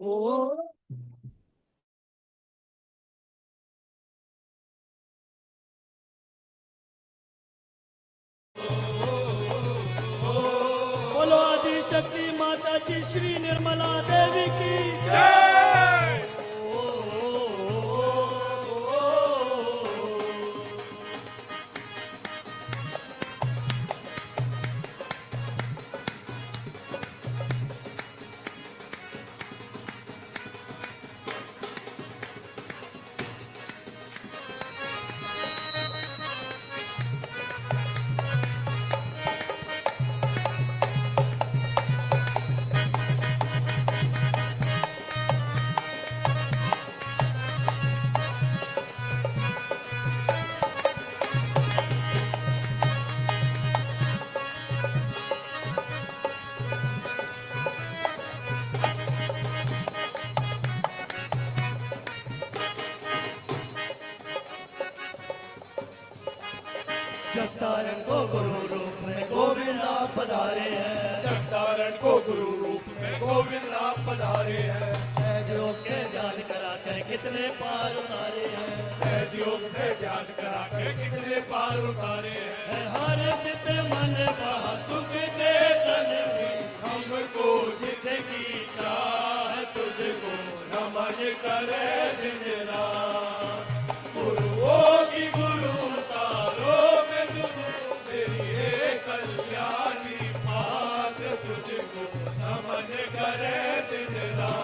बोलो आदि शक्ति माता जी श्री निर्मला देवी की जय। जगतारण को गुरु रूप में गोविंद आप पधारे हैं। जगतारण को गुरु रूप में गोविंद आप पधारे हैं। सहज योग से ज्ञान कराकर कितने पार उतारे हैं। सहज योग से ज्ञान कराकर कितने पार उतारे हैं। हर सिद्ध मन का सुख दे तन भी हमको जिसकी चाह तुझको नमन करे दिन रात। गुरुओं की गुरु तारो में गुरु तेरी है कल्याणी बात तुझको नमन करे दिन रात।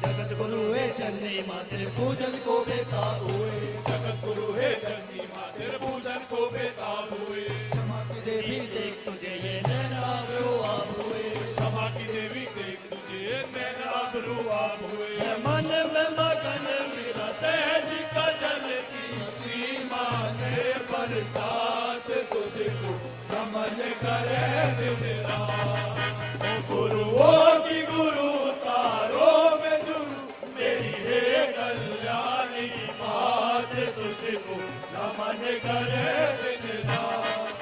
जगत गुरु है जननी माते पूजन को बेताब हुए। जगत गुरु है जननी माँ तेरे पूजन को बेताब हुए। क्षमा की देवी देख तुझे ये नैना आप हुए। क्षमा की देवी देख तुझे नैना आप हुए। है मन में मगन मेरा सहज का जल की सीमा से बरसात तुझको नमन करे दिन रात। ओ गुरुओं की गुरु तारो में गुरु मेरी है कल्याणी बात तुझको नमन करे दिन रात।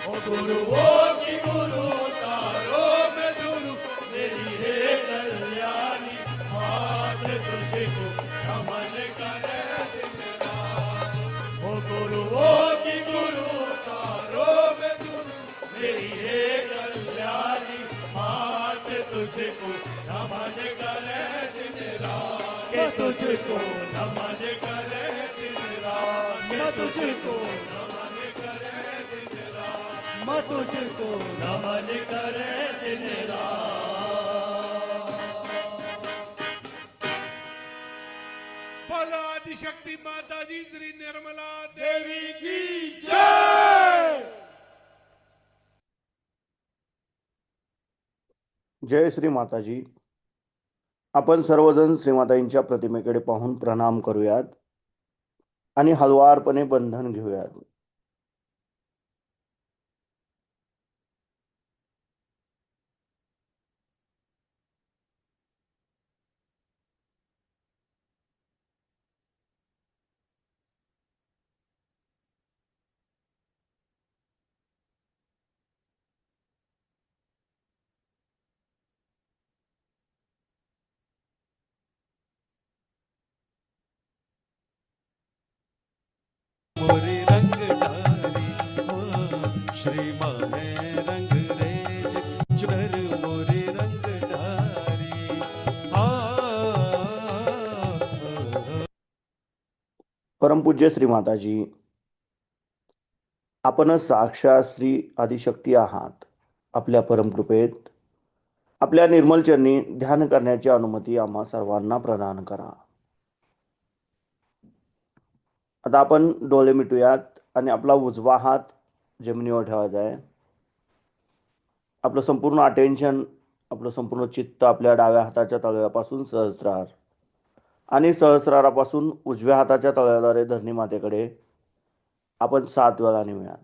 ओ गुरुओं की गुरु तारो में गुरु मेरी है कल्याणी बात तुझको नमन करे दिन रात। ओ गुरुओं की गुरु तारो में गुरु मेरी है कल्याणी बात तुझको नमन करे दिन रात। के तुझको नमन करे दिन रात। मैं तुझको नमन करे दिन रात। मैं तुझको नमन करे दिन रात। बोलो आदिशक्ति माता जी श्री निर्मला देवी की जय। जय श्री माताजी. आपण सर्वजण श्रीमाताईंच्या प्रतिमेकडे पाहून प्रणाम करूयात आणि हलवारपणे बंधन घेऊयात. मोरी रंग श्री माहे रंग रेज चुनर मोरे रंग ढारी परमपूज्य श्री माताजी, आपण साक्षात श्री आदिशक्ती आहात. आपल्या परमकृपेत आपल्या निर्मल चरणी ध्यान करण्याची अनुमती आम्हा सर्वांना प्रदान करा. आता आपण डोळे मिटूयात आणि आपला उजवा हात जमिनीवर ठेवायचा आहे. आपलं संपूर्ण अटेन्शन, आपलं संपूर्ण चित्त आपल्या डाव्या हाताच्या तळव्यापासून सहस्रार आणि सहस्रारापासून उजव्या हाताच्या तळव्याद्वारे धरणी मातेकडे आपण 7 वेळा नेऊयात.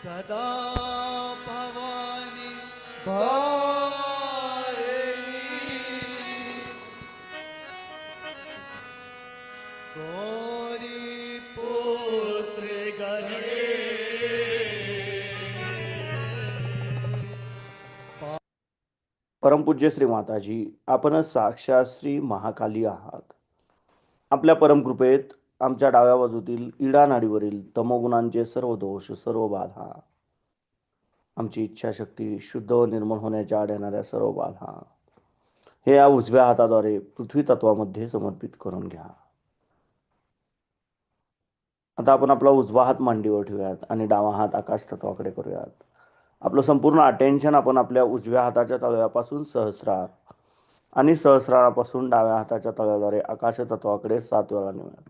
सदा भवानी भारणी गौरी पुत्र परमपूज्य श्री माताजी, आपण साक्षात श्री महाकाली आहात. आपल्या परमकृपेत आमच्या डाव्या बाजूतील इडा नाडीवरील तमोगुणांचे सर्व दोष, सर्व बाधा, आमची इच्छाशक्ती शुद्ध व निर्मळ होण्याच्या आड येणाऱ्या सर्व बाधा, हे या उजव्या हाताद्वारे पृथ्वी तत्वामध्ये समर्पित करून घ्या. आता आपण आपला उजवा हात मांडीवर ठेवूयात आणि डावा हात आकाश तत्वाकडे करूयात. आपलं संपूर्ण अटेन्शन आपण आपल्या उजव्या हाताच्या तळव्यापासून सहस्रार आणि सहस्रारापासून डाव्या हाताच्या तळव्याद्वारे आकाश तत्वाकडे 7 वेळा नेऊयात.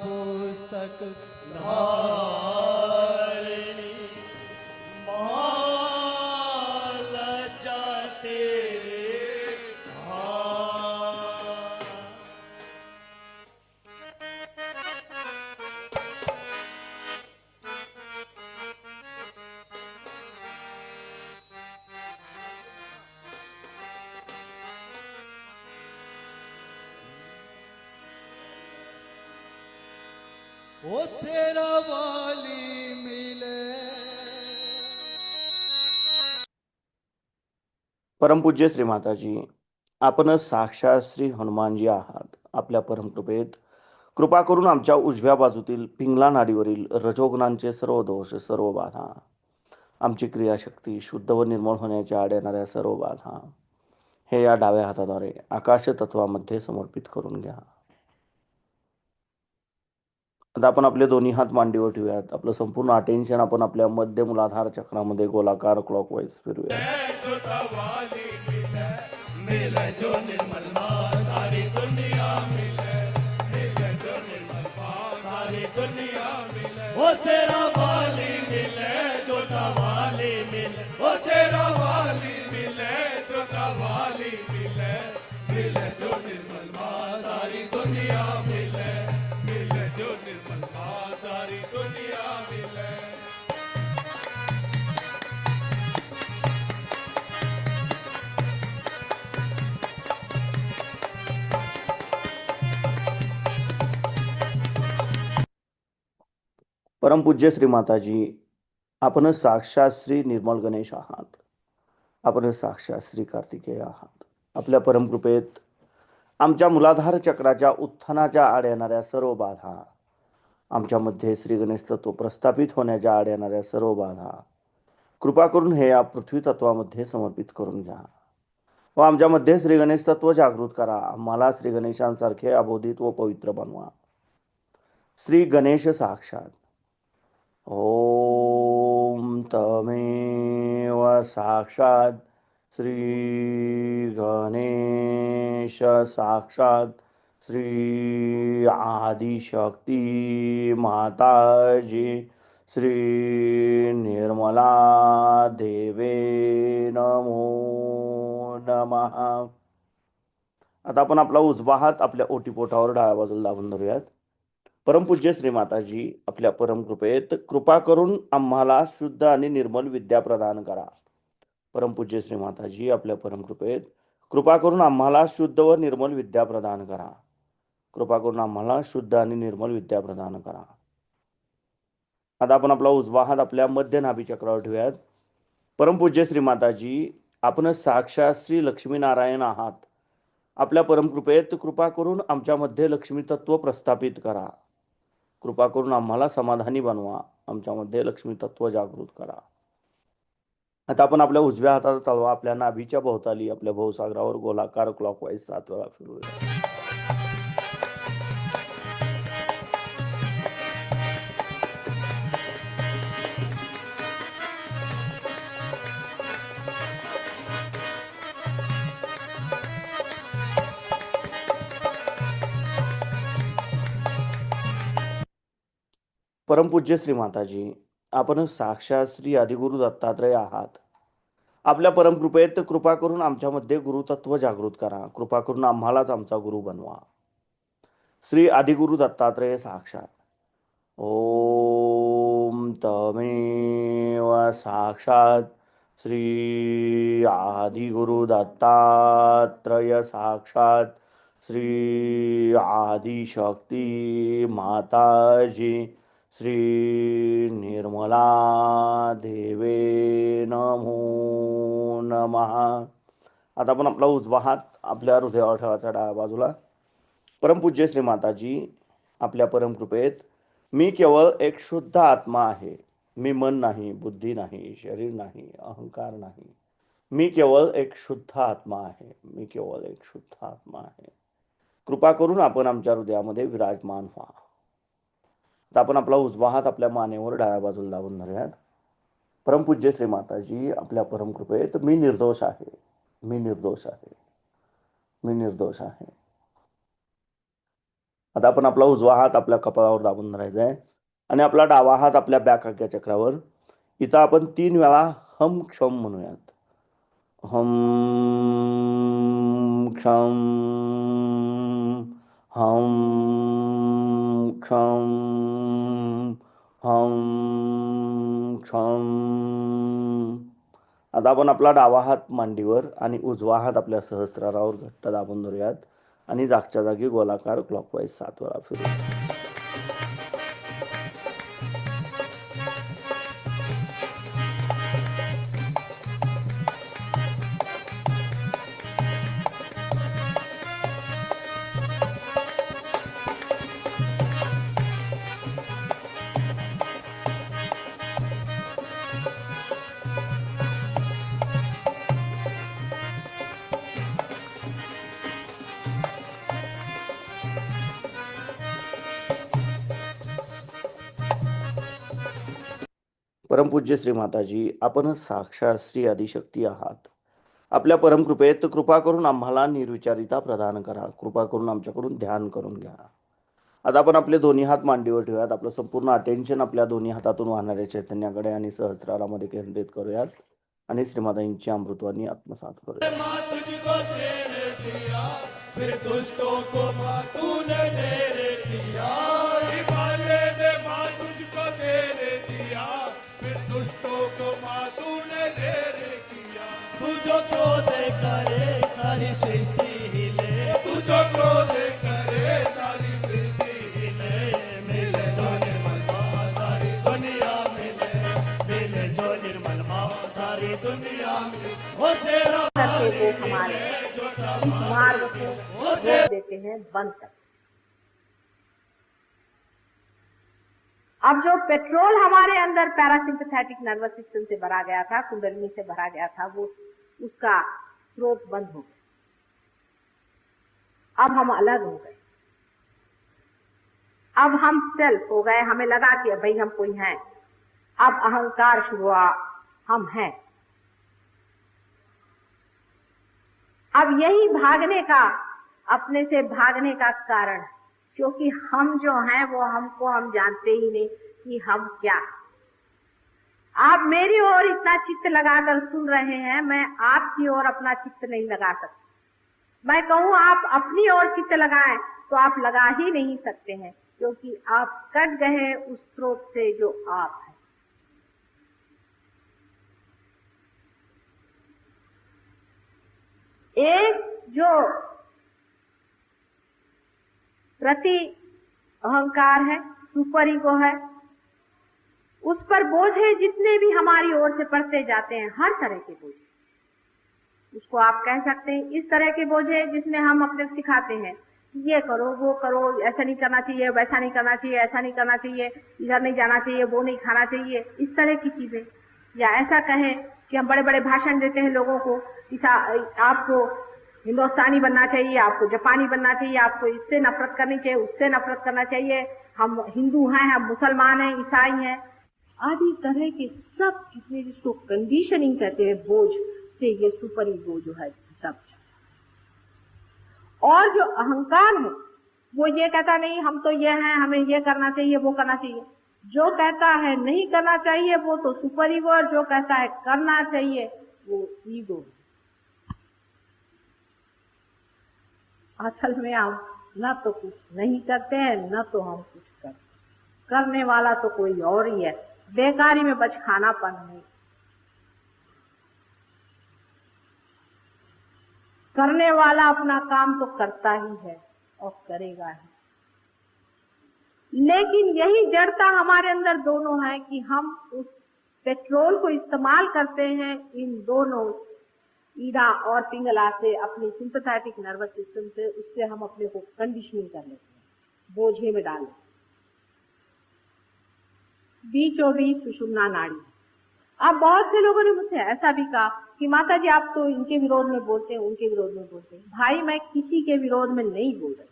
पुस्तक धारिणी माल जाते ओ तेरा वाली मिले. परमपूज्य श्री माताजी, आपण साक्षात श्री हनुमानजी आहात. आपल्या परमकृपेत कृपा करून आमच्या उजव्या बाजूतील पिंगला नाडीवरील रजोगुणांचे सर्व दोष, सर्व बाधा, आमची क्रियाशक्ती शुद्ध व निर्मळ होण्याच्या आड येणाऱ्या सर्व बाधा, हे या डाव्या हाताद्वारे आकाश तत्वामध्ये समर्पित करून घ्या. आता आपण आपले दोन्ही हात मांडीवर ठेवूयात. आपलं संपूर्ण अटेन्शन आपण आपल्या मध्य मूलाधार चक्रामध्ये गोलाकार क्लॉकवाईज फिरूया. ओ सेरा वाली मिले जो वाली मिले, ओ सेरा वाली मिले जो वाली मिले, मिले जो निर्मल माँ सारी दुनिया मिले, मिले जो निर्मल माँ सारी दुनिया मिले. परमपूज्य श्री माताजी, आपण साक्षात श्री निर्मल गणेश आहात. आपण साक्षात श्री कार्तिकेय आहात. आपल्या परमकृपेत आमच्या मूलाधार चक्राच्या उत्थानाच्या आड येणाऱ्या सर्व बाधा, आमच्यामध्ये श्री गणेश तत्व प्रस्थापित होण्याच्या आड येणाऱ्या सर्व बाधा, कृपा करून हे या पृथ्वी तत्वामध्ये समर्पित करून घ्या व आमच्यामध्ये श्री गणेश तत्व जागृत करा. आम्हाला श्री गणेशांसारखे अबोधित व पवित्र बनवा. श्री गणेश साक्षात. ओम तमेव साक्षात श्री गणेश साक्षात श्री आदिशक्ती माताजी श्री निर्मला देवे नमो नमः. आता आपण आपला उजवा हात आपल्या ओटीपोटावर डाव्या बाजूला दाबून धरूयात परमपूज्य श्री माताजी आपल्या परमकृपेत कृपा करून आम्हाला शुद्ध आणि निर्मल विद्या प्रदान करा. परमपूज्य श्री माताजी आपल्या परमकृपेत कृपा करून आम्हाला शुद्ध व निर्मल विद्या प्रदान करा. कृपा करून आम्हाला शुद्ध आणि निर्मल विद्या प्रदान करा. आता आपण आपला उजवा हात आपल्या मध्य नाभी चक्रावर ठेवूयात. परमपूज्य श्री माताजी आपण साक्षात श्री लक्ष्मीनारायण आहात. आपल्या परमकृपेत कृपा करून आमच्यामध्ये लक्ष्मी तत्व प्रस्थापित करा. कृपा करून आम्हाला समाधानी बनवा. आमच्यामध्ये लक्ष्मी तत्व जागृत करा. आता आपण आपल्या उजव्या हाताचा तळवा आपल्या नाभीच्या भोवताली आपल्या भवसागरावर गोलाकार क्लॉकवाईज 7 वेळा फिरवूया. परमपूज्य श्री माताजी आपण साक्षात श्री आदिगुरु दत्तात्रय आहात. आपल्या परमकृपेत कृपा करून आमच्यामध्ये गुरुतत्व जागृत करा. कृपा करून आम्हालाच आमचा गुरु बनवा. श्री आदिगुरु दत्तात्रय साक्षात. ओम तमेव साक्षात श्री आदिगुरु दत्तात्रय साक्षात श्री आदिशक्ती माताजी श्री निर्मला देवे नमो नमः. आता आपण आपला उजवा हात आपल्या हृदयावर ठेवायचा डाव्या बाजूला. परमपूज्य श्री माताजी आपल्या परमकृपेत मी केवळ एक शुद्ध आत्मा आहे. मी मन नाही, बुद्धी नाही, शरीर नाही, अहंकार नाही. मी केवळ एक शुद्ध आत्मा आहे. मी केवळ एक शुद्ध आत्मा आहे. कृपा करून आपण आमच्या हृदयामध्ये विराजमान व्हा. आता आपण आपला उजवा हात आपल्या मानेवर डाव्या बाजूला लावून धरूयात. परमपूज्य श्री माताजी आपल्या परमकृपेत मी निर्दोष आहे. मी निर्दोष आहे. मी निर्दोष आहे. आता आपण आपला उजवा हात आपल्या कपाळावर दाबून धरायचा आहे आणि आपला डावा हात आपल्या बॅक आज्ञा चक्रावर. इथं आपण 3 वेळा हम क्षम म्हणूयात. हम क्षम हम क्षम हम क्षम. आता आपण आपला डावा हात मांडीवर आणि उजवा हात आपल्या सहस्रारावर घट्ट दाबून धरूयात आणि जागच्या जागी गोलाकार क्लॉकवाईज 7 वेळा फिरू. परमपूज्य श्री माताजी आपण साक्षात श्री आदिशक्ती आहात. आपल्या परमकृपेत कृपा करून आम्हाला निर्विचारिता प्रदान करा. कृपा करून आमच्याकडून ध्यान करून घ्या. आता आपण आपले दोन्ही हात मांडीवर ठेवूयात. आपलं संपूर्ण अटेन्शन आपल्या दोन्ही हातातून वाहणाऱ्या चैतन्याकडे आणि सहस्रारामध्ये केंद्रित करूयात आणि श्रीमातांची अमृतवाणी आत्मसात करूयात. माँ तुझको तेरे दिया, फिर दुष्टों को माँ तूने तेरे दिया. हिमालय ने माँ तुझको तेरे दिया, फिर दुष्टों को माँ तूने तेरे किया. तुझो क्रोध करे सारी सृष्टि हिले, तुझो क्रोध करे सारी सृष्टि हिले. मिले जो निर्मल माँ सारी दुनिया मिले, मिले जो निर्मल माँ सारी दुनिया मिले. ओ तेरा करके वो हमारे इस मार्ग को रोक देते हैं, बंद कर. अब जो पेट्रोल हमारे अंदर पैरासिम्पैथेटिक नर्वस सिस्टम से भरा गया था, कुंडलिनी से भरा गया था, वो उसका स्रोत बंद हो गया. अब हम अलग हो गए. अब हम सेल्फ हो गए. हमें लगा कि भाई हम कोई हैं. अब अहंकार शुरू हुआ, हम हैं. अब यही भागने का, अपने से भागने का कारण, क्योंकि हम जो हैं वो हमको हम जानते ही नहीं कि हम क्या. आप मेरी ओर इतना चित्त लगाकर सुन रहे हैं, मैं आपकी ओर अपना चित्त नहीं लगा सकती. मैं कहूँ आप अपनी ओर चित्त लगाएं तो आप लगा ही नहीं सकते हैं. क्योंकि आप कट गए उस स्रोत से जो आप है। एक जो प्रति अहंकार है, सुपर ईगो है, उस पर बोझ है जितने भी हमारी ओर से पड़ते जाते हैं, हर तरह के बोझ। उसको आप कह सकते हैं इस तरह के बोझ है जिसमें हम अपने को सिखाते हैं ये करो, वो करो, ऐसा नहीं करना चाहिए, वैसा नहीं करना चाहिए, ऐसा नहीं करना चाहिए, इधर नहीं जाना चाहिए, वो नहीं खाना चाहिए, इस तरह की चीजें। या ऐसा कहें कि हम बड़े बड़े भाषण देते हैं लोगों को कि आपको हिंदुस्तानी बनना चाहिए, आपको जापानी बनना चाहिए, आपको इससे नफरत करनी चाहिए, उससे नफरत करना चाहिए, हम हिंदू हैं, हम मुसलमान हैं, ईसाई हैं, आदि तरह के सब जितने जिसको कंडीशनिंग कहते हैं बोझ से ये सुपर ईगो जो है सब। और जो अहंकार है वो ये कहता नहीं हम तो ये हैं, हमें ये करना चाहिए, वो करना चाहिए। जो कहता है नहीं करना चाहिए वो तो सुपर ईगो, और जो कहता है करना चाहिए वो ईगो। असल में हम न तो कुछ नहीं करते हैं, न तो हम कुछ करने वाला तो कोई और ही है। बेकारी में बच खानापन नहीं, करने वाला अपना काम तो करता ही है और करेगा ही। लेकिन यही जड़ता हमारे अंदर दोनों है कि हम उस पेट्रोल को इस्तेमाल करते हैं इन दोनों ईड़ा और पिंगला से, अपनी सिंपैथेटिक नर्वस सिस्टम से, उससे हम अपने को कंडीशनिंग कर लेते हैं, बोझे में डाल लेते हैं। बीचों बीच सुषुम्ना नाड़ी। अब बहुत से लोगों ने मुझसे ऐसा भी कहा कि माता जी आप तो इनके विरोध में बोलते हैं, उनके विरोध में बोलते हैं। भाई मैं किसी के विरोध में नहीं बोल रही,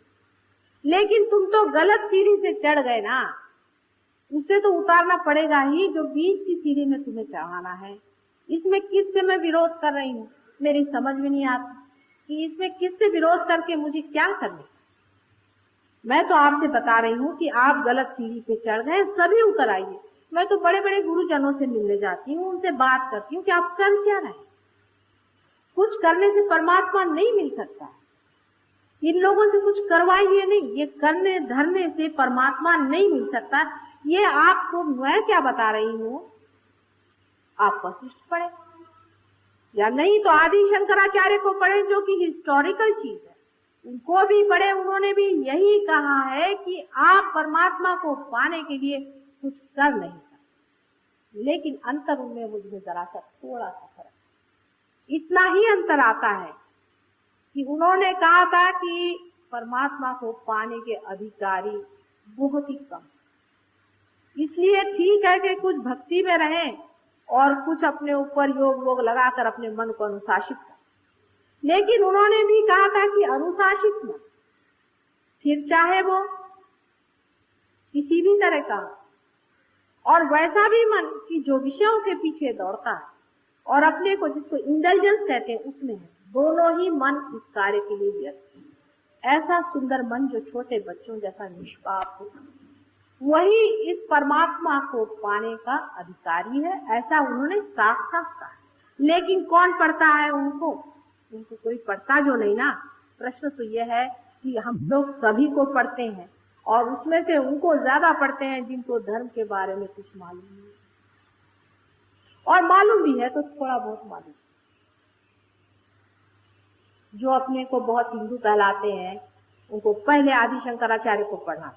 लेकिन तुम तो गलत सीढ़ी से चढ़ गए ना, उसे तो उतारना पड़ेगा ही जो बीच की सीढ़ी में तुम्हें चढ़ाना है। इसमें किससे मैं विरोध कर रही हूँ, मेरी समझ में नहीं आता कि इसमें किससे विरोध करके मुझे क्या करना। मैं तो आपसे बता रही हूँ कि आप गलत सीढ़ी पे चढ़ गए, सभी उतर आइए। मैं तो बड़े बड़े गुरुजनों से मिलने जाती हूँ, उनसे बात करती हूँ कि आप कर क्या रहे हैं। कुछ करने से परमात्मा नहीं मिल सकता, इन लोगों से कुछ करवाइए नहीं, ये करने धरने से परमात्मा नहीं मिल सकता। ये आपको मैं क्या बता रही हूँ, आप वशिष्ठ पढ़े या नहीं तो आदि शंकराचार्य को पढ़े जो कि हिस्टोरिकल चीज है, उनको भी पढ़े। उन्होंने भी यही कहा है कि आप परमात्मा को पाने के लिए कुछ कर नहीं सकते, लेकिन अंतर उनमें मुझे जरा सा थोड़ा सा फर्क, इतना ही अंतर आता है कि उन्होंने कहा था कि परमात्मा को पाने के अधिकारी बहुत ही कम, इसलिए ठीक है कि कुछ भक्ति में रहें और कुछ अपने ऊपर योग वोग लगाकर अपने मन को अनुशासित करें। लेकिन उन्होंने भी कहा था कि अनुशासित मन, फिर चाहे वो किसी भी तरह का, और वैसा भी मन कि जो विषयों के पीछे दौड़ता है और अपने को जिसको इंटेलिजेंस कहते हैं उसमें है, दोनों ही मन इस कार्य के लिए व्यस्त है। ऐसा सुंदर मन जो छोटे बच्चों जैसा निष्पाप हो, वही इस परमात्मा को पाने का अधिकारी है, ऐसा उन्होंने साफ साफ कहा। लेकिन कौन पढ़ता है उनको कोई पढ़ता जो नहीं ना। प्रश्न तो यह है कि हम लोग सभी को पढ़ते हैं और उसमें से उनको ज्यादा पढ़ते हैं जिनको धर्म के बारे में कुछ मालूम नहीं, और मालूम भी है तो थोड़ा बहुत मालूम। जो अपने को बहुत हिंदू कहलाते हैं उनको पहले आदि शंकराचार्य को पढ़ना।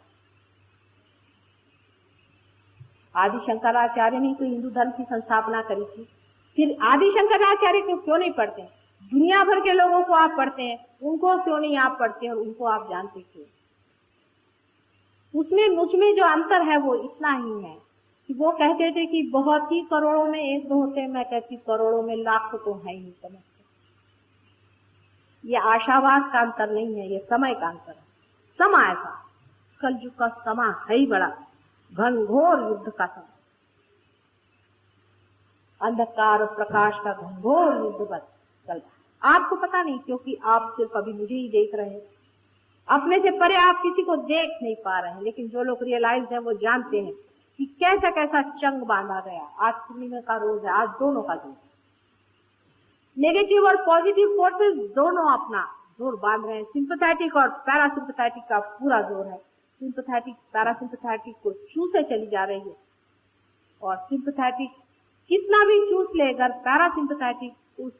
आदि शंकराचार्य ने तो हिंदू धर्म की संस्थापना करी थी, फिर आदि शंकराचार्य को क्यों नहीं पढ़ते? दुनिया भर के लोगों को आप पढ़ते हैं, उनको क्यों नहीं आप पढ़ते और उनको आप जानते क्यों? उसमें मुझ में जो अंतर है वो इतना ही है कि वो कहते थे कि बहुत ही करोड़ों में एक दो होते हैं, मैं कहती करोड़ों में लाखों तो है ही समझते। ये आशावाद का अंतर नहीं है, ये समय का अंतर है। समय ऐसा, कलयुग का समय है ही बड़ा घनघोर युद्ध का समय, अंधकार और प्रकाश का घनघोर युद्ध बस चल रहा। आपको पता नहीं क्योंकि आप सिर्फ अभी मुझे ही देख रहे हैं, अपने से परे आप किसी को देख नहीं पा रहे हैं। लेकिन जो लोग रियलाइज हैं वो जानते हैं कि कैसा कैसा चंग बांधा गया। आज पूर्णिमा का रोज है, आज दोनों का दिन, नेगेटिव और पॉजिटिव फोर्सेस दोनों अपना जोर बांध रहे हैं। सिंपैथेटिक और पैरासिम्पैथेटिक का पूरा जोर है। सिंपैथेटिक पैरासिम्पैथेटिक को चूसे चली जा रही है, और सिंपैथेटिक कितना भी चूस ले, अगर पैरासिम्पैथेटिक उस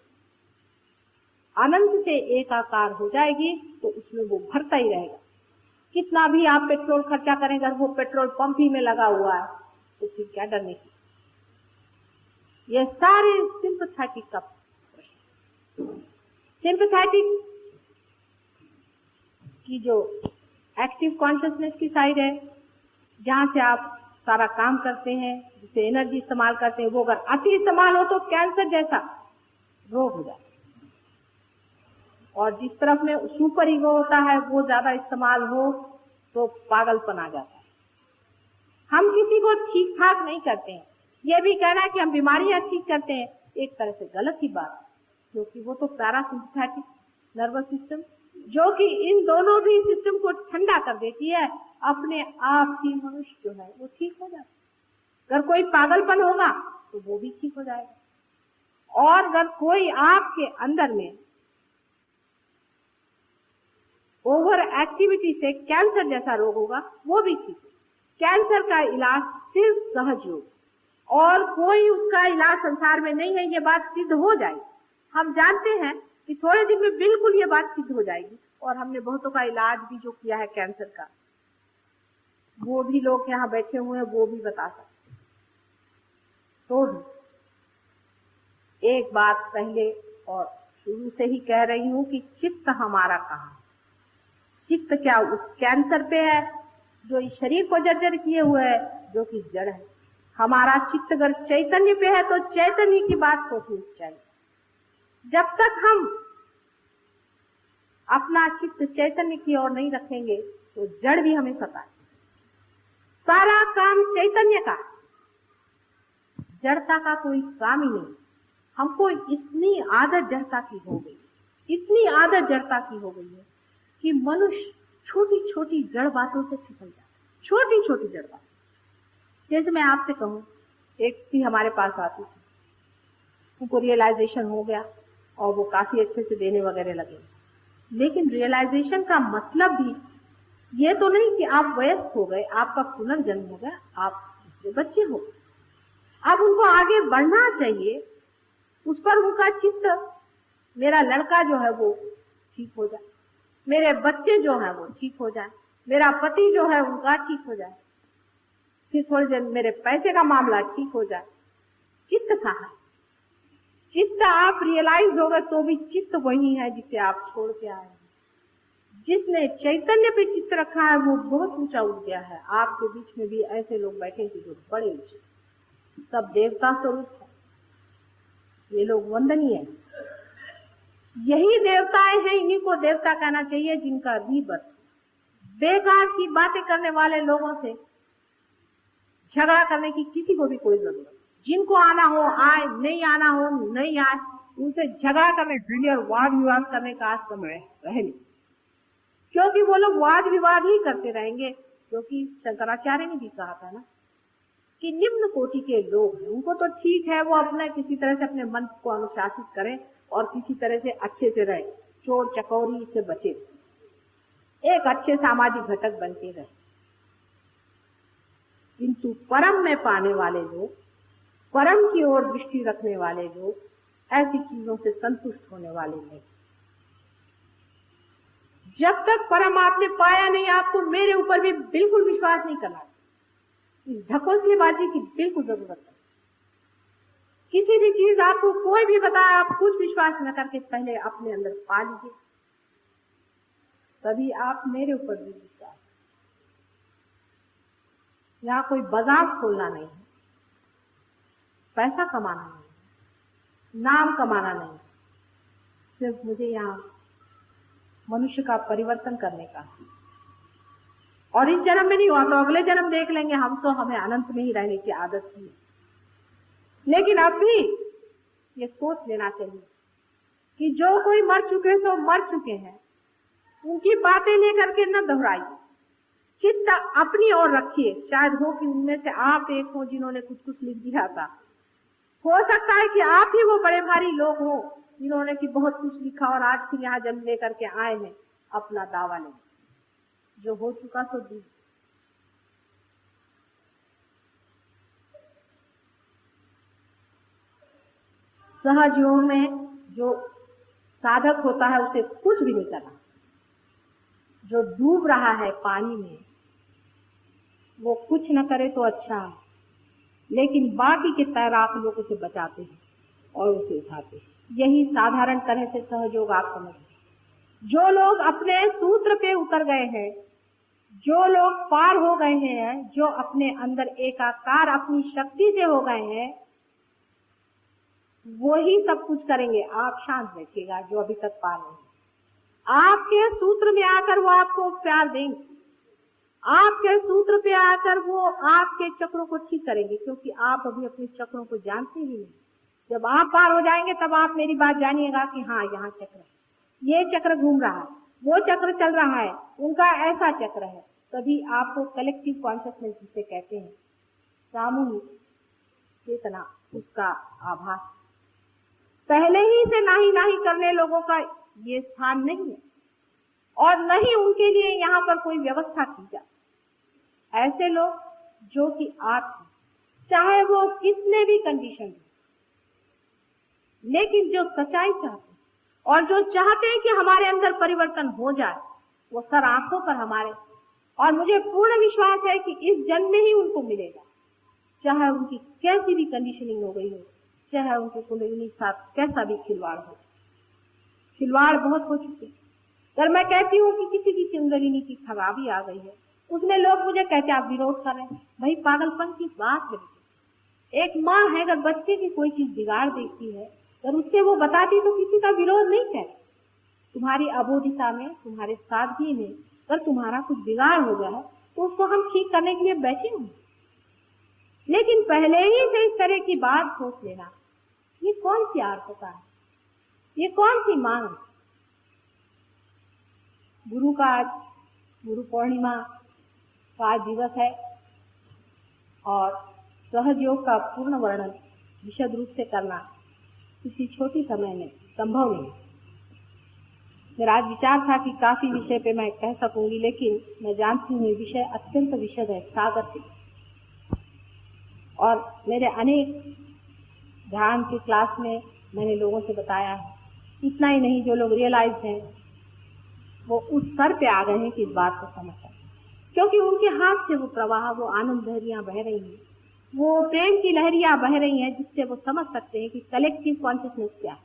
अनंत से एकाकार हो जाएगी तो उसमें वो भरता ही रहेगा। कितना भी आप पेट्रोल खर्चा करें, अगर वो पेट्रोल पंप ही में लगा हुआ है तो फिर क्या डरने की। ये सारे सिंपैथेटिक का प्रश्न। सिंपैथेटिक की जो एक्टिव कॉन्शियसनेस की साइड है, जहां से आप सारा काम करते हैं, जिसे एनर्जी इस्तेमाल करते हैं, वो अगर अति इस्तेमाल हो तो कैंसर जैसा रोग हो जाता है। और जिस तरफ में सुपर ईगो होता है वो ज्यादा इस्तेमाल हो तो पागलपन आ जाता है। हम किसी को ठीक ठाक नहीं करते हैं। ये भी कहना है कि हम बीमारियां ठीक करते हैं, एक तरह से गलत ही बात है, क्योंकि वो तो पैरासिम्पैथेटिक नर्वस सिस्टम, जो कि इन दोनों भी सिस्टम को ठंडा कर देती है, अपने आप ही मनुष्य जो है वो ठीक हो जाता है। अगर कोई पागलपन होगा तो वो भी ठीक हो जाएगा। और अगर कोई आपके अंदर में ओवर एक्टिविटी से कैंसर जैसा रोग होगा, वो भी ठीक है। कैंसर का इलाज सिर्फ सहज योग, और कोई उसका इलाज संसार में नहीं है। ये बात सिद्ध हो जाएगी। हम जानते हैं कि थोड़े दिन में बिल्कुल ये बात सिद्ध हो जाएगी, और हमने बहुतों का इलाज भी जो किया है कैंसर का, वो भी लोग यहाँ बैठे हुए हैं, वो भी बता सकते हैं। तो एक बात पहले और शुरू से ही कह रही हूँ कि चित्त हमारा कहाँ है। चित्त क्या उस कैंसर पे है जो इस शरीर को जर्जर किए हुए है, जो कि जड़ है। हमारा चित्त अगर चैतन्य पे है तो चैतन्य की बात सोचनी चाहिए। जब तक हम अपना चित्त चैतन्य की ओर नहीं रखेंगे तो जड़ भी हमें सताए। सारा काम चैतन्य का, जड़ता का कोई काम ही नहीं। हमको इतनी आदत जड़ता की हो गई, इतनी आदत जड़ता की हो गई है कि मनुष्य छोटी छोटी जड़ बातों से फिसल जाता है। छोटी छोटी जड़ बात, जैसे मैं आपसे कहूँ, एक थी हमारे पास आती थी, उनको रियलाइजेशन हो गया और वो काफी अच्छे से देने वगैरह लगे। लेकिन रियलाइजेशन का मतलब भी ये तो नहीं कि आप वयस्क हो गए, आपका पुनर्जन्म हो गया, आप बच्चे हो। अब उनको आगे बढ़ना चाहिए, उस पर उनका चित्त, मेरा लड़का जो है वो ठीक हो जाए, मेरे बच्चे जो हैं वो ठीक हो जाए, मेरा पति जो है उनका ठीक हो जाए, फिर थोड़ी देर मेरे पैसे का मामला ठीक हो जाए। चित्त कहाँ है? चित्त आप रियलाइज होगा तो भी चित्त वही है जिसे आप छोड़ के आए हैं। जिसने चैतन्य पे चित्त रखा है वो बहुत ऊंचा उठ गया है। आपके बीच में भी ऐसे लोग बैठे थे जो बड़े ऊंचे, सब देवता स्वरूप है। ये लोग वंदनीय है। यही देवताएं हैं, इन्हीं को देवता कहना चाहिए जिनका रीबर्थ। बेकार की बातें करने वाले लोगों से झगड़ा करने की किसी को भी कोई जरूरत नहीं। जिनको आना हो आए, नहीं आना हो नहीं आए, उनसे झगड़ा करने और वाद विवाद करने का समय रहे नहीं, क्योंकि वो लोग वाद विवाद ही करते रहेंगे। क्योंकि शंकराचार्य ने भी कहा था ना कि निम्न कोटि के लोग हैं, उनको तो ठीक है वो अपने किसी तरह से अपने मन को अनुशासित करें और किसी तरह से अच्छे से रहे, चोर चकोरी से बचे, एक अच्छे सामाजिक घटक बनते रहे। किंतु परम में पाने वाले लोग, परम की ओर दृष्टि रखने वाले लोग, ऐसी चीजों से संतुष्ट होने वाले नहीं। जब तक परम आपने पाया नहीं, आपको मेरे ऊपर भी बिल्कुल विश्वास नहीं करना। इस ढकोसलेबाजी की बिल्कुल जरूरत है। किसी भी चीज आपको कोई भी बताए, आप कुछ विश्वास न करके पहले अपने अंदर पा लीजिए, तभी आप मेरे ऊपर भी विश्वास। यहाँ कोई बाजार खोलना नहीं है, पैसा कमाना नहीं, नाम कमाना नहीं, सिर्फ मुझे यहाँ मनुष्य का परिवर्तन करने का। और इस जन्म में नहीं हुआ तो अगले जन्म देख लेंगे, हम तो हमें अनंत में ही रहने की आदत थी। लेकिन अब भी ये सोच लेना चाहिए कि जो कोई मर चुके तो मर चुके हैं, उनकी बातें लेकर के न दोहराइए, चित्त अपनी ओर रखिए। शायद हो कि उनमें से आप एक हो जिन्होंने कुछ कुछ लिख दिया था, हो सकता है कि आप ही वो बड़े भारी लोग हो जिन्होंने कि बहुत कुछ लिखा और आज फिर यहाँ जन्म लेकर के आए हैं अपना दावा लेने। जो हो चुका तो सहज योग में जो साधक होता है उसे कुछ भी नहीं करना। जो डूब रहा है पानी में वो कुछ न करे तो अच्छा है, लेकिन बाकी के तैराक लोग उसे बचाते हैं और उसे उठाते हैं। यही साधारण तरह से सहयोग आप समझिए। जो लोग अपने सूत्र पे उतर गए हैं, जो लोग पार हो गए हैं, जो अपने अंदर एकाकार अपनी शक्ति से हो गए हैं, वो ही सब कुछ करेंगे। आप शांत बैठिएगा जो अभी तक पार नहीं। आपके सूत्र में आकर वो आपको प्यार देंगे, आपके सूत्र पे आकर वो आपके चक्रों को ठीक करेंगे, क्योंकि आप अभी अपने चक्रों को जानते ही नहीं। जब आप पार हो जाएंगे तब आप मेरी बात जानिएगा कि हाँ यहाँ चक्र है, ये चक्र घूम रहा है, वो चक्र चल रहा है, उनका ऐसा चक्र है। तभी आपको कलेक्टिव कॉन्शियसनेस जिसे कहते हैं, सामूहिक चेतना, उसका आभास। पहले ही से नाही करने लोगों का ये स्थान नहीं है और न ही उनके लिए यहाँ पर कोई व्यवस्था की जाए। ऐसे लोग जो कि आप हैं, चाहे वो कितने भी कंडीशन में, लेकिन जो सच्चाई चाहते हैं और जो चाहते हैं कि हमारे अंदर परिवर्तन हो जाए, वो सर आंखों पर हमारे, और मुझे पूर्ण विश्वास है कि इस जन्म में ही उनको मिलेगा। चाहे उनकी कैसी भी कंडीशनिंग हो गई हो, चाहे उनके कुंडलिनी साथ कैसा भी खिलवाड़ हो। खिलवाड़ बहुत हो चुके। अगर मैं कहती हूँ कि किसी की कुंडलिनी की खराबी आ गई है, उसमें लोग मुझे कहते हैं आप विरोध कर रहे हैं। भाई पागलपन की बात है। एक माँ है, अगर बच्चे की कोई चीज बिगाड़ देती है, अगर उससे वो बताती तो किसी का विरोध नहीं है। तुम्हारी अबोधिता में, तुम्हारे सादगी में अगर तुम्हारा कुछ बिगाड़ हो गया है तो उसको हम ठीक करने के लिए बैठे हों। लेकिन पहले ही से इस तरह की बात सोच लेना, ये कौन सी आर्तता है, ये कौन सी मांग। गुरु का आज गुरु पूर्णिमा का दिवस है और सहज योग का पूर्ण वर्णन विशद रूप से करना किसी छोटी समय में संभव नहीं। मेरा आज विचार था कि काफी विषय पे मैं कह सकूंगी, लेकिन मैं जानती हूँ विषय अत्यंत विशद है, सागर से। और मेरे अनेक ध्यान की क्लास में मैंने लोगों से बताया है। इतना ही नहीं, जो लोग रियलाइज हैं वो उस स्तर पे आ गए हैं कि इस बात को समझ सकें, क्योंकि उनके हाथ से वो प्रवाह, वो आनंद लहरियां बह रही हैं, वो प्रेम की लहरियां बह रही हैं, जिससे वो समझ सकते हैं कि कलेक्टिव कॉन्शियसनेस क्या है,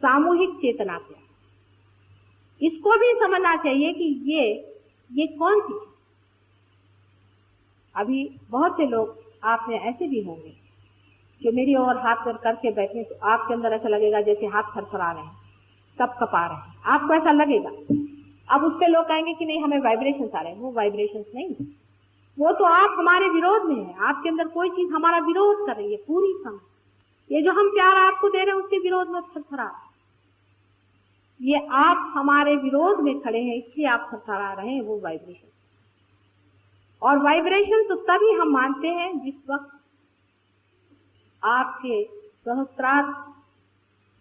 सामूहिक चेतना क्या है। इसको भी समझना चाहिए कि ये कौन सी। अभी बहुत से लोग आप में ऐसे भी होंगे जो मेरी ओर हाथ करके बैठे, तो आपके अंदर ऐसा लगेगा जैसे हाथ थरथरा रहे हैं, कपा रहे हैं, आपको ऐसा लगेगा। अब उस पे लोग कहेंगे कि नहीं हमें वाइब्रेशंस आ रहे हैं। वो वाइब्रेशंस नहीं, वो तो आप हमारे विरोध में है। आपके अंदर कोई चीज हमारा विरोध कर रही है पूरी समय। ये जो हम प्यार आपको दे रहे हैं उसके विरोध में थरथरा, ये आप हमारे विरोध में खड़े हैं, इसलिए आप थरथरा रहे हैं। वो वाइब्रेशन, और वाइब्रेशन तो तभी हम मानते हैं जिस वक्त आपके सहस्त्रार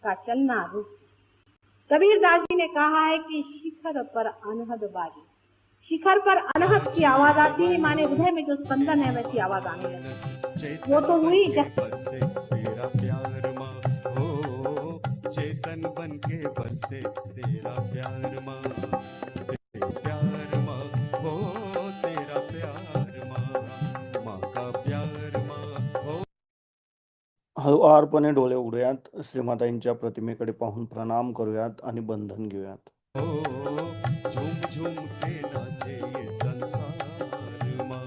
का चलना रुक। कबीर दास जी ने कहा है कि शिखर पर अनहद बाजी। शिखर पर अनहद की आवाज आती है, माने हृदय में जो स्पंदन है वैसी आवाज आने लगी। वो तो हुई जब बरसे तेरा प्यार माँ हो, चेतन बन के बरसे तेरा प्यार माँ, तेरा प्यार माँ हो, तेरा प्यार माँ, माँ का प्यार माँ हो। हळुवारपणे डोळे उघडूयात, श्रीमाताईंच्या प्रतिमेकडे पाहून प्रणाम करूयात आणि बंधन घेऊयात. झूम झूम के नाचे ये संसार माँ,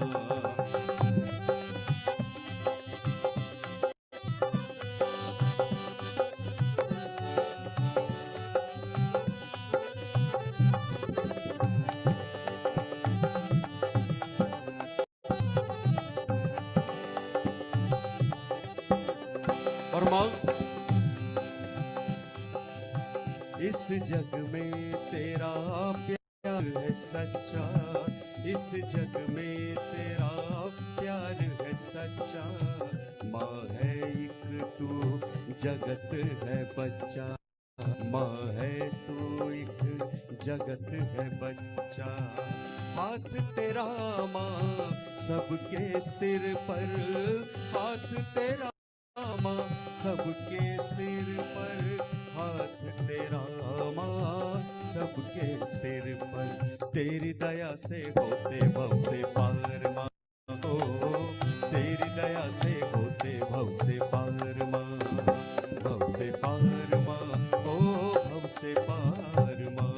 और माँ इस जग में तेरा प्यार है सच्चा, इस जग में तेरा प्यार है सच्चा, माँ है एक तू जगत है बच्चा, माँ है तू एक जगत है बच्चा। हाथ तेरा माँ सबके सिर पर, हाथ तेरा माँ सबके सिर पर हाथ तेरा माँ सबके सिर पर तेरी दया से होते भव से पार माँ हो तेरी दया से होते भव से पार माँ भव से पार माँ हो भव से पार माँ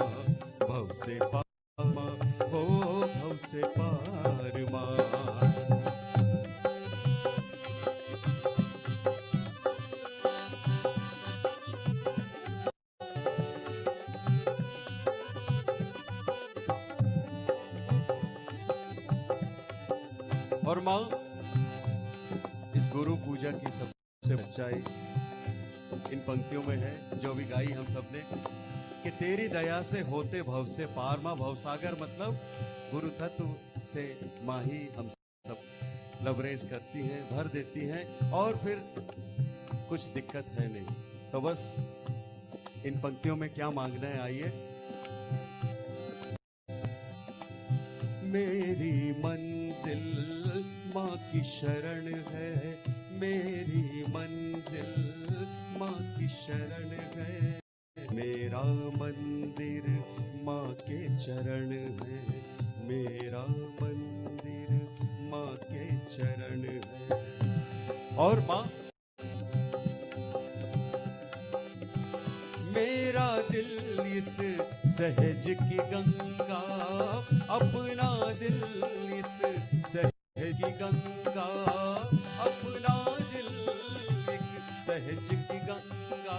भव से पार माँ हो भव से पार माँ और माँ इस गुरु पूजा की सबसे सच्चाई इन पंक्तियों में है जो भी गाई हम सबने कि तेरी दया से होते भव से पार माँ भवसागर मतलब गुरु तत्व से माँ ही हम सब लबरेज करती हैं भर देती हैं और फिर कुछ दिक्कत है नहीं तो बस इन पंक्तियों में क्या मांगना है आइए मेरी मंजिल माँ की शरण है मेरी मंजिल माँ की शरण है मेरा मंदिर माँ के चरण है मेरा मंदिर माँ के चरण है और माँ मेरा दिल इस सहज की गंगा अपना दिल इस सहज की गंगा अपना दिल एक सहज की गंगा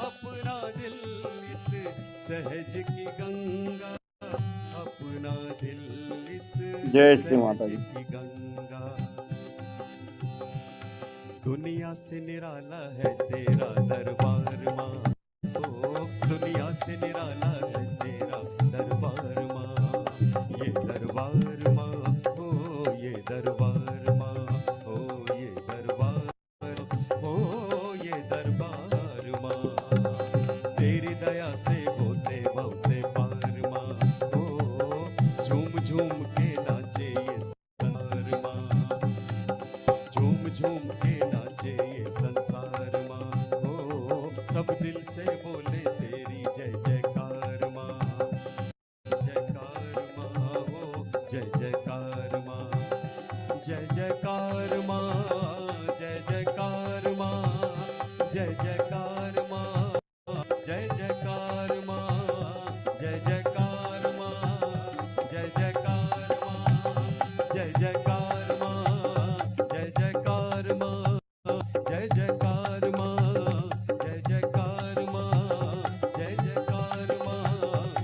अपना दिल इस सहज की गंगा अपना दिल इस जय श्री माता सहज जी। की गंगा दुनिया से निराला है तेरा दरबार माँ दुनिया से निराला है तेरा दरबार माँ ये दरबार माँ ओ ये दरबार माँ ओ ये दरबार ओ ये दरबार माँ तेरी दया से होते भव से पार माँ ओ झूम झूम के नाचे ये संसार माँ झूम झूम के नाचे ये संसार माँ ओ सब दिल से बोले तेरी जय जयकार माँ जयकार माँ हो जय जयकार माँ जय जयकार माँ जय जयकार माँ जय जयकार माँ जय जयकार माँ जय जयकार माँ जय जयकार माँ जय जयकार माँ जय जयकार माँ जय जयकार माँ जय जयकार माँ जय जयकार माँ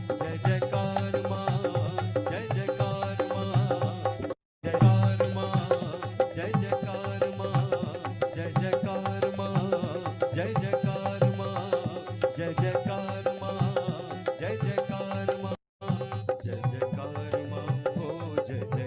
जय जयकार माँ जय जयकार माँ जयकार माँ जय जयकार माँ जय जयकार माँ जय जयकार माँ जय जयकार माँ जय जयकार माँ जय जयकार माँ हो जय जय